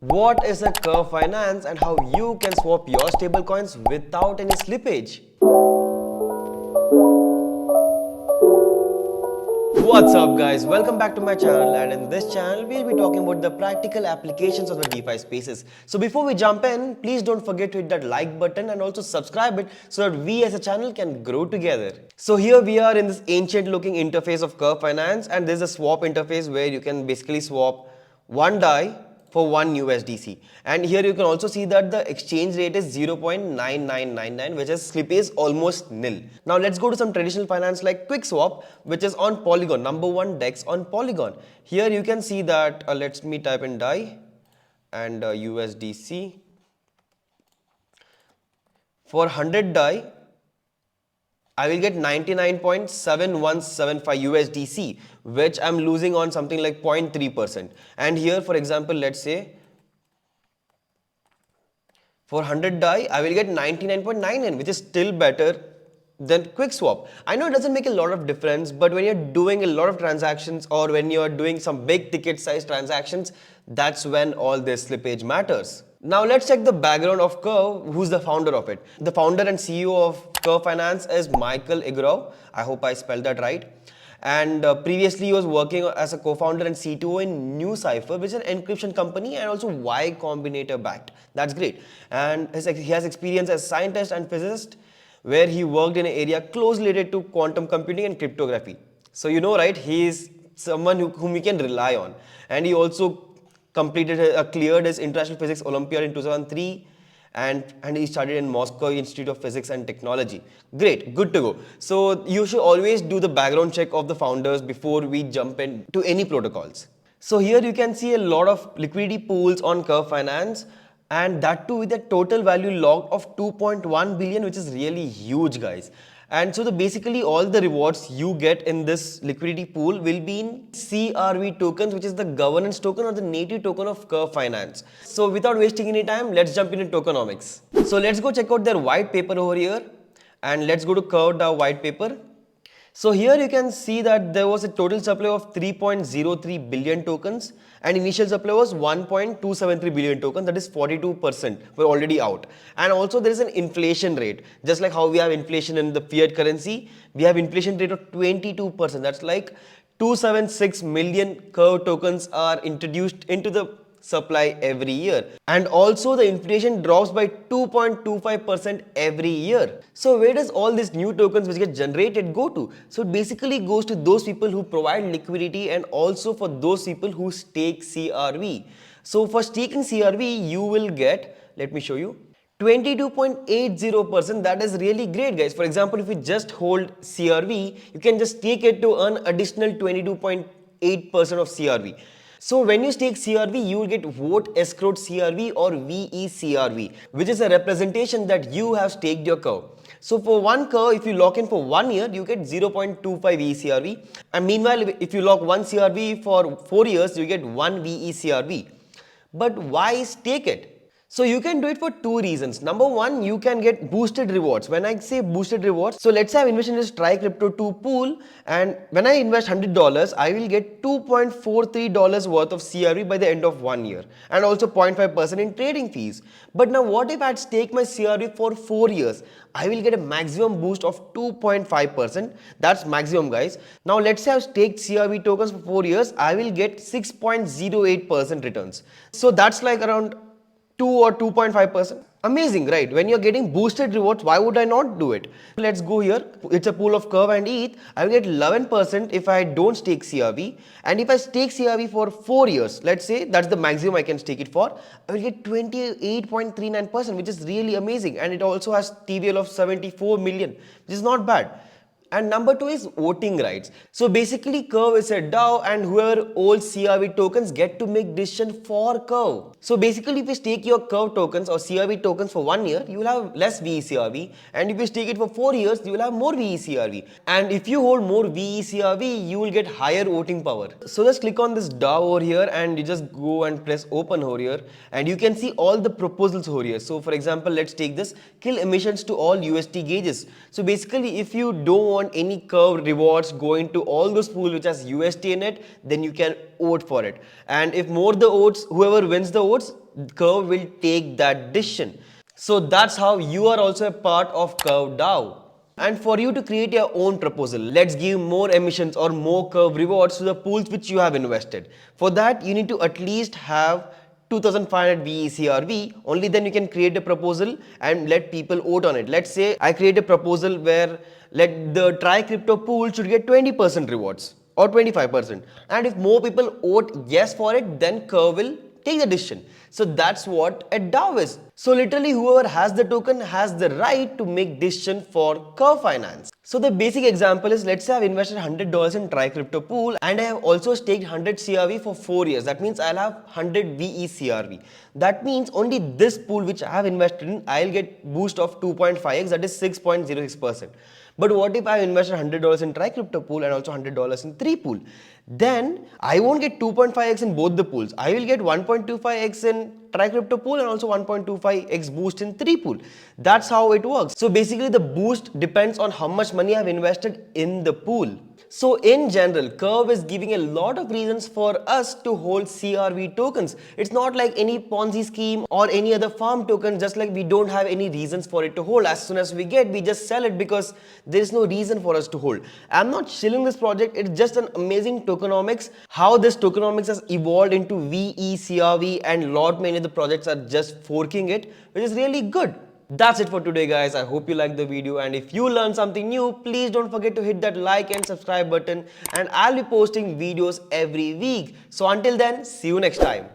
What is a curve finance and how you can swap your stablecoins without any slippage? What's up guys, welcome back to my channel, and in this channel we'll be talking about the practical applications of the DeFi spaces. So before we jump in, please don't forget to hit that like button and also subscribe it so that we as a channel can grow together. So here we are in this ancient looking interface of curve finance, and there's a swap interface where you can basically swap one DAI for 1 USDC, and here you can also see that the exchange rate is 0.9999, which is slippage almost nil. Now let's go to some traditional finance like quick swap, which is on Polygon, No.1 DEX on Polygon. Here you can see that let me type in DAI and USDC. For 100 DAI I will get 99.7175 USDC, which I'm losing on something like 0.3%. And here, for example, let's say for 100 DAI, I will get 99.99, which is still better than quick swap. I know it doesn't make a lot of difference, but when you're doing a lot of transactions or when you're doing some big ticket size transactions, that's when all this slippage matters. Now let's check the background of Curve, who's the founder of it. The founder and CEO of Curve Finance is Michael Igrov. I hope I spelled that right. And previously he was working as a co-founder and CTO in New Cipher, which is an encryption company and also Y Combinator backed. That's great. And he has experience as scientist and physicist, where he worked in an area closely related to quantum computing and cryptography. So you know, right, he is someone whom we can rely on. And he also cleared his International Physics Olympiad in 2003, and he studied in Moscow Institute of Physics and Technology. Great, good to go. So you should always do the background check of the founders before we jump into any protocols. So here you can see a lot of liquidity pools on Curve Finance, and that too with a total value logged of 2.1 billion, which is really huge, guys. And so basically all the rewards you get in this liquidity pool will be in CRV tokens, which is the governance token or the native token of Curve Finance. So without wasting any time, let's jump into tokenomics. So let's go check out their white paper over here, and let's go to Curve.DAO white paper. So here you can see that there was a total supply of 3.03 billion tokens, and initial supply was 1.273 billion tokens, that is 42% were already out. And also there is an inflation rate. Just like how we have inflation in the fiat currency, we have inflation rate of 22%. That's like 276 million Curve tokens are introduced into the supply every year, and also the inflation drops by 2.25% every year. So where does all these new tokens which get generated go to? So it basically goes to those people who provide liquidity and also for those people who stake CRV. So for staking CRV you will get, let me show you, 22.80%. That is really great, guys. For example, if you just hold CRV, you can just stake it to earn additional 22.8% of CRV. So when you stake CRV, you will get vote escrowed CRV or VECRV, which is a representation that you have staked your Curve. So for one Curve, if you lock in for 1 year, you get 0.25 VECRV. And meanwhile, if you lock one CRV for 4 years, you get 1 VECRV. But why stake it? So you can do it for two reasons. Number one, you can get boosted rewards. When I say boosted rewards, so let's say I've invested in this Try Crypto 2 pool, and when I invest $100, I will get $2.43 worth of CRV by the end of 1 year, and also 0.5% in trading fees. But now what if I'd stake my CRV for 4 years? I will get a maximum boost of 2.5%. That's maximum, guys. Now let's say I've staked CRV tokens for 4 years, I will get 6.08% returns. So that's like around 2 or 2.5%. Amazing, right? When you're getting boosted rewards, why would I not do it? Let's go here. It's a pool of Curve and ETH. I will get 11% if I don't stake CRV. And if I stake CRV for 4 years, let's say that's the maximum I can stake it for, I will get 28.39%, which is really amazing. And it also has TVL of 74 million, which is not bad. And number two is voting rights. So basically Curve is a DAO, and whoever holds CRV tokens get to make decision for Curve. So basically if you stake your Curve tokens or CRV tokens for 1 year, you will have less VECRV, and if you stake it for 4 years, you will have more VECRV. And if you hold more VECRV, you will get higher voting power. So just click on this DAO over here, and you just go and press open over here, and you can see all the proposals over here. So for example, let's take this, kill emissions to all UST gauges. So basically if you don't want any Curve rewards going to all those pools which has UST in it, then you can vote for it. And if more the votes, whoever wins the votes, Curve will take that decision. So that's how you are also a part of Curve DAO. And for you to create your own proposal, let's give more emissions or more Curve rewards to the pools which you have invested. For that, you need to at least have 2500 VECRV. Only then you can create a proposal and let people vote on it. Let's say I create a proposal where let the try crypto pool should get 20% rewards or 25%. And if more people vote yes for it, then Curve will take the decision. So that's what a DAO is. So literally whoever has the token has the right to make decision for Curve Finance. So the basic example is, let's say I've invested $100 in Try Crypto Pool and I have also staked 100 CRV for 4 years. That means I'll have 100 VECRV. That means only this pool which I have invested in, I'll get boost of 2.5x, that is 6.06%. But what if I invested $100 in Try Crypto Pool and also $100 in 3 pool? Then I won't get 2.5x in both the pools. I will get 1.25x in Try Crypto Pool and also 1.25x boost in 3 pool. That's how it works. So basically the boost depends on how much money I've invested in the pool. So in general, Curve is giving a lot of reasons for us to hold CRV tokens. It's not like any Ponzi scheme or any other farm token, just like we don't have any reasons for it to hold. As soon as we get, we just sell it because there is no reason for us to hold. I'm not shilling this project, it's just an amazing tokenomics. How this tokenomics has evolved into VECRV and lot many of the projects are just forking it, which is really good. That's it for today, guys. I hope you liked the video, and if you learned something new, please don't forget to hit that like and subscribe button, and I'll be posting videos every week. So until then, see you next time.